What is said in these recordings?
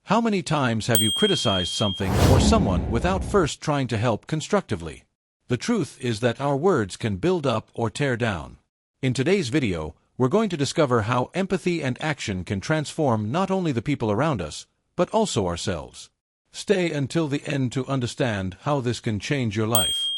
How many times have you criticized something or someone without first trying to help constructively? The truth is that our words can build up or tear down. In today's video, we're going to discover how empathy and action can transform not only the people around us, but also ourselves. Stay until the end to understand how this can change your life.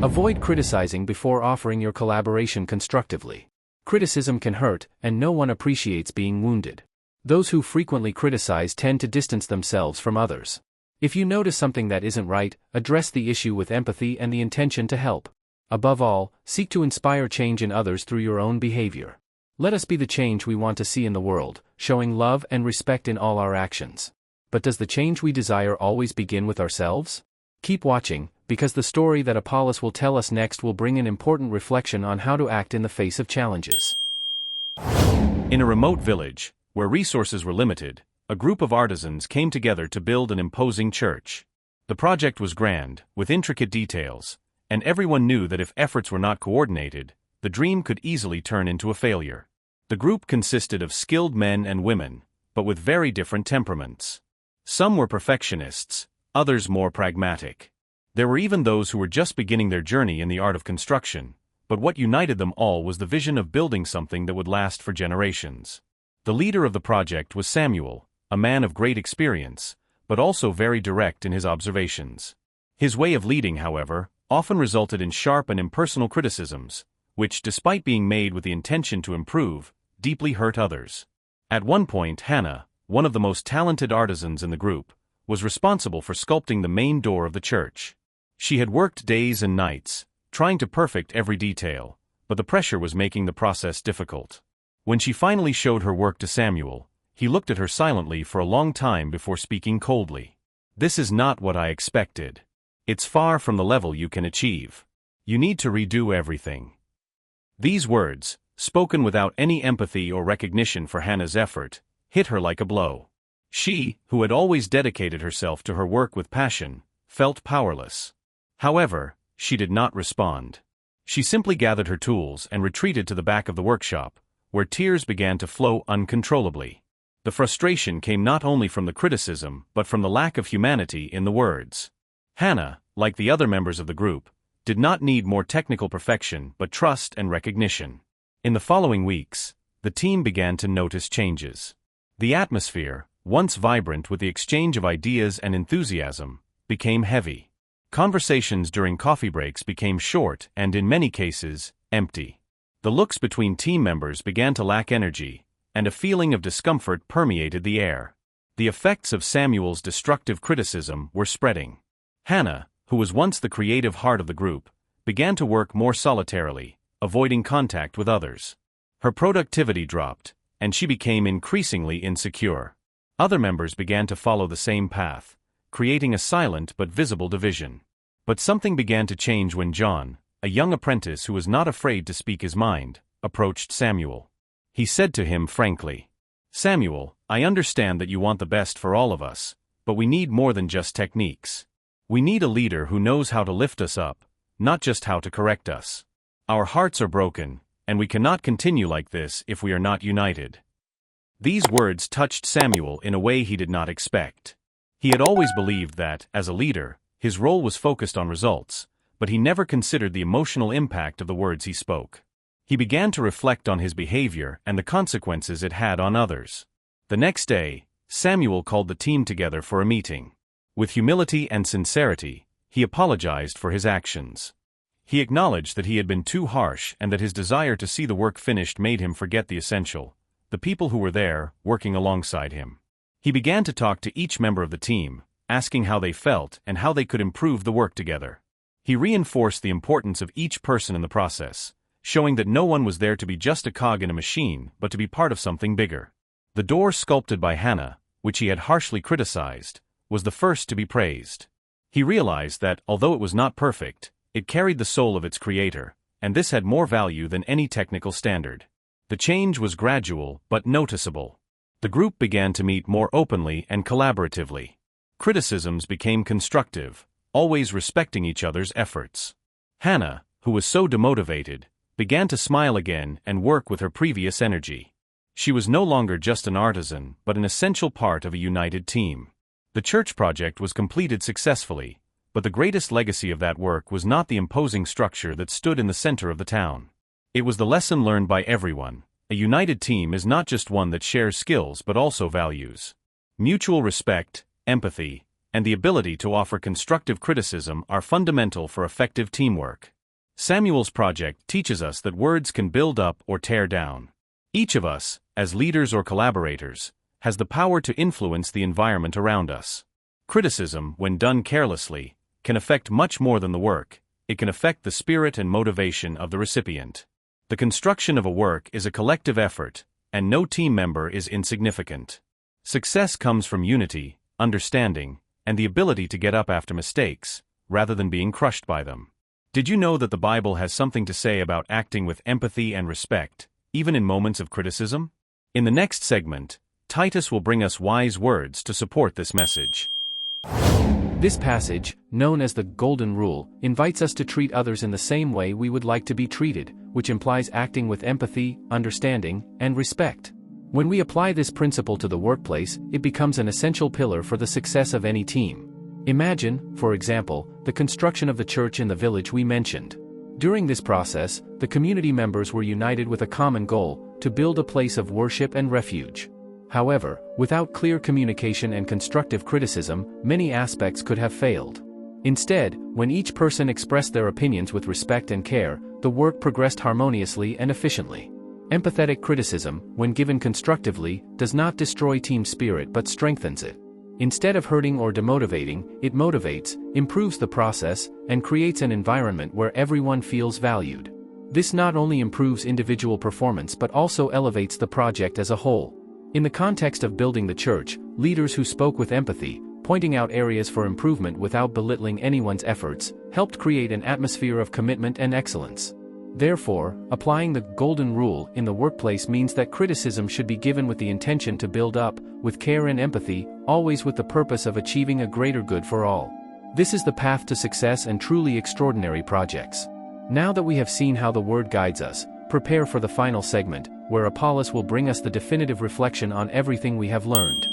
Avoid criticizing before offering your collaboration constructively. Criticism can hurt, and no one appreciates being wounded. Those who frequently criticize tend to distance themselves from others. If you notice something that isn't right, address the issue with empathy and the intention to help. Above all, seek to inspire change in others through your own behavior. Let us be the change we want to see in the world, showing love and respect in all our actions. But does the change we desire always begin with ourselves? Keep watching, because the story that Apollos will tell us next will bring an important reflection on how to act in the face of challenges. In a remote village, where resources were limited, a group of artisans came together to build an imposing church. The project was grand, with intricate details, and everyone knew that if efforts were not coordinated, the dream could easily turn into a failure. The group consisted of skilled men and women, but with very different temperaments. Some were perfectionists, others more pragmatic. There were even those who were just beginning their journey in the art of construction, but what united them all was the vision of building something that would last for generations. The leader of the project was Samuel, a man of great experience, but also very direct in his observations. His way of leading, however, often resulted in sharp and impersonal criticisms, which, despite being made with the intention to improve, deeply hurt others. At one point, Hannah, one of the most talented artisans in the group, was responsible for sculpting the main door of the church. She had worked days and nights, trying to perfect every detail, but the pressure was making the process difficult. When she finally showed her work to Samuel, he looked at her silently for a long time before speaking coldly. "This is not what I expected. It's far from the level you can achieve. You need to redo everything." These words, spoken without any empathy or recognition for Hannah's effort, hit her like a blow. She, who had always dedicated herself to her work with passion, felt powerless. However, she did not respond. She simply gathered her tools and retreated to the back of the workshop, where tears began to flow uncontrollably. The frustration came not only from the criticism but from the lack of humanity in the words. Hannah, like the other members of the group, did not need more technical perfection but trust and recognition. In the following weeks, the team began to notice changes. The atmosphere, once vibrant with the exchange of ideas and enthusiasm, became heavy. Conversations during coffee breaks became short and, in many cases, empty. The looks between team members began to lack energy, and a feeling of discomfort permeated the air. The effects of Samuel's destructive criticism were spreading. Hannah, who was once the creative heart of the group, began to work more solitarily, avoiding contact with others. Her productivity dropped, and she became increasingly insecure. Other members began to follow the same path, creating a silent but visible division. But something began to change when John, a young apprentice who was not afraid to speak his mind, approached Samuel. He said to him frankly, "Samuel, I understand that you want the best for all of us, but we need more than just techniques. We need a leader who knows how to lift us up, not just how to correct us. Our hearts are broken, and we cannot continue like this if we are not united." These words touched Samuel in a way he did not expect. He had always believed that, as a leader, his role was focused on results, but he never considered the emotional impact of the words he spoke. He began to reflect on his behavior and the consequences it had on others. The next day, Samuel called the team together for a meeting. With humility and sincerity, he apologized for his actions. He acknowledged that he had been too harsh and that his desire to see the work finished made him forget the essential, the people who were there, working alongside him. He began to talk to each member of the team, asking how they felt and how they could improve the work together. He reinforced the importance of each person in the process, showing that no one was there to be just a cog in a machine but to be part of something bigger. The door sculpted by Hannah, which he had harshly criticized, was the first to be praised. He realized that, although it was not perfect, it carried the soul of its creator, and this had more value than any technical standard. The change was gradual but noticeable. The group began to meet more openly and collaboratively. Criticisms became constructive, always respecting each other's efforts. Hannah, who was so demotivated, began to smile again and work with her previous energy. She was no longer just an artisan, but an essential part of a united team. The church project was completed successfully, but the greatest legacy of that work was not the imposing structure that stood in the center of the town. It was the lesson learned by everyone. A united team is not just one that shares skills but also values. Mutual respect, empathy, and the ability to offer constructive criticism are fundamental for effective teamwork. Samuel's project teaches us that words can build up or tear down. Each of us, as leaders or collaborators, has the power to influence the environment around us. Criticism, when done carelessly, can affect much more than the work. It can affect the spirit and motivation of the recipient. The construction of a work is a collective effort, and no team member is insignificant. Success comes from unity, understanding, and the ability to get up after mistakes, rather than being crushed by them. Did you know that the Bible has something to say about acting with empathy and respect, even in moments of criticism? In the next segment, Titus will bring us wise words to support this message. This passage, known as the Golden Rule, invites us to treat others in the same way we would like to be treated, which implies acting with empathy, understanding, and respect. When we apply this principle to the workplace, it becomes an essential pillar for the success of any team. Imagine, for example, the construction of the church in the village we mentioned. During this process, the community members were united with a common goal: to build a place of worship and refuge. However, without clear communication and constructive criticism, many aspects could have failed. Instead, when each person expressed their opinions with respect and care, the work progressed harmoniously and efficiently. Empathetic criticism, when given constructively, does not destroy team spirit but strengthens it. Instead of hurting or demotivating, it motivates, improves the process, and creates an environment where everyone feels valued. This not only improves individual performance but also elevates the project as a whole. In the context of building the church, leaders who spoke with empathy, pointing out areas for improvement without belittling anyone's efforts, helped create an atmosphere of commitment and excellence. Therefore, applying the Golden Rule in the workplace means that criticism should be given with the intention to build up, with care and empathy, always with the purpose of achieving a greater good for all. This is the path to success and truly extraordinary projects. Now that we have seen how the Word guides us, prepare for the final segment, where Apollos will bring us the definitive reflection on everything we have learned.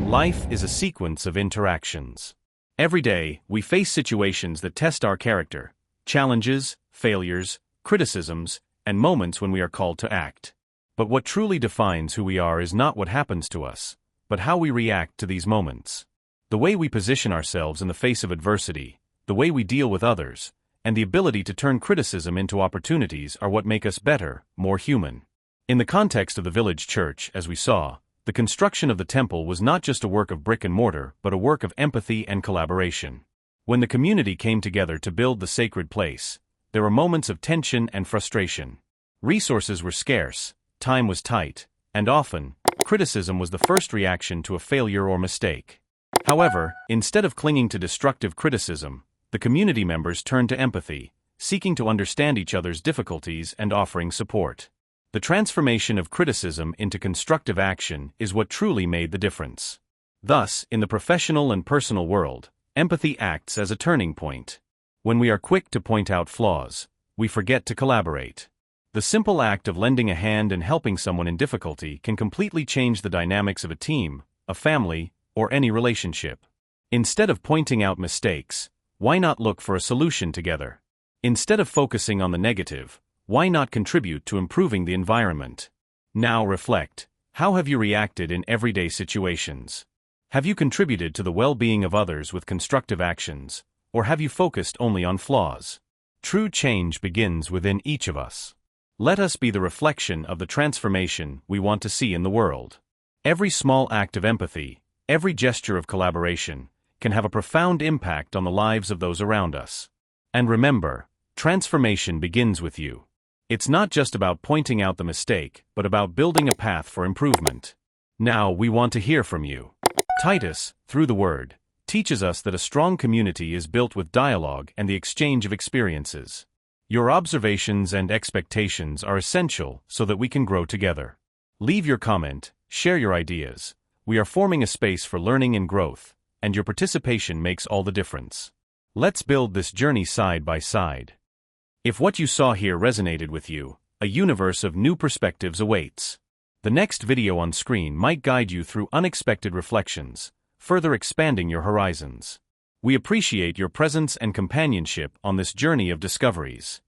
Life is a sequence of interactions. Every day, we face situations that test our character, challenges, failures, criticisms, and moments when we are called to act. But what truly defines who we are is not what happens to us, but how we react to these moments. The way we position ourselves in the face of adversity, the way we deal with others, and the ability to turn criticism into opportunities are what make us better, more human. In the context of the village church, as we saw, the construction of the temple was not just a work of brick and mortar, but a work of empathy and collaboration. When the community came together to build the sacred place, there were moments of tension and frustration. Resources were scarce, time was tight, and often, criticism was the first reaction to a failure or mistake. However, instead of clinging to destructive criticism, the community members turned to empathy, seeking to understand each other's difficulties and offering support. The transformation of criticism into constructive action is what truly made the difference. Thus, in the professional and personal world, empathy acts as a turning point. When we are quick to point out flaws, we forget to collaborate. The simple act of lending a hand and helping someone in difficulty can completely change the dynamics of a team, a family, or any relationship. Instead of pointing out mistakes, why not look for a solution together? Instead of focusing on the negative, why not contribute to improving the environment? Now reflect. How have you reacted in everyday situations? Have you contributed to the well-being of others with constructive actions, or have you focused only on flaws? True change begins within each of us. Let us be the reflection of the transformation we want to see in the world. Every small act of empathy, every gesture of collaboration, can have a profound impact on the lives of those around us. And remember, transformation begins with you. It's not just about pointing out the mistake, but about building a path for improvement. Now we want to hear from you. Titus, through the Word, teaches us that a strong community is built with dialogue and the exchange of experiences. Your observations and expectations are essential so that we can grow together. Leave your comment, share your ideas. We are forming a space for learning and growth, and your participation makes all the difference. Let's build this journey side by side. If what you saw here resonated with you, a universe of new perspectives awaits. The next video on screen might guide you through unexpected reflections, further expanding your horizons. We appreciate your presence and companionship on this journey of discoveries.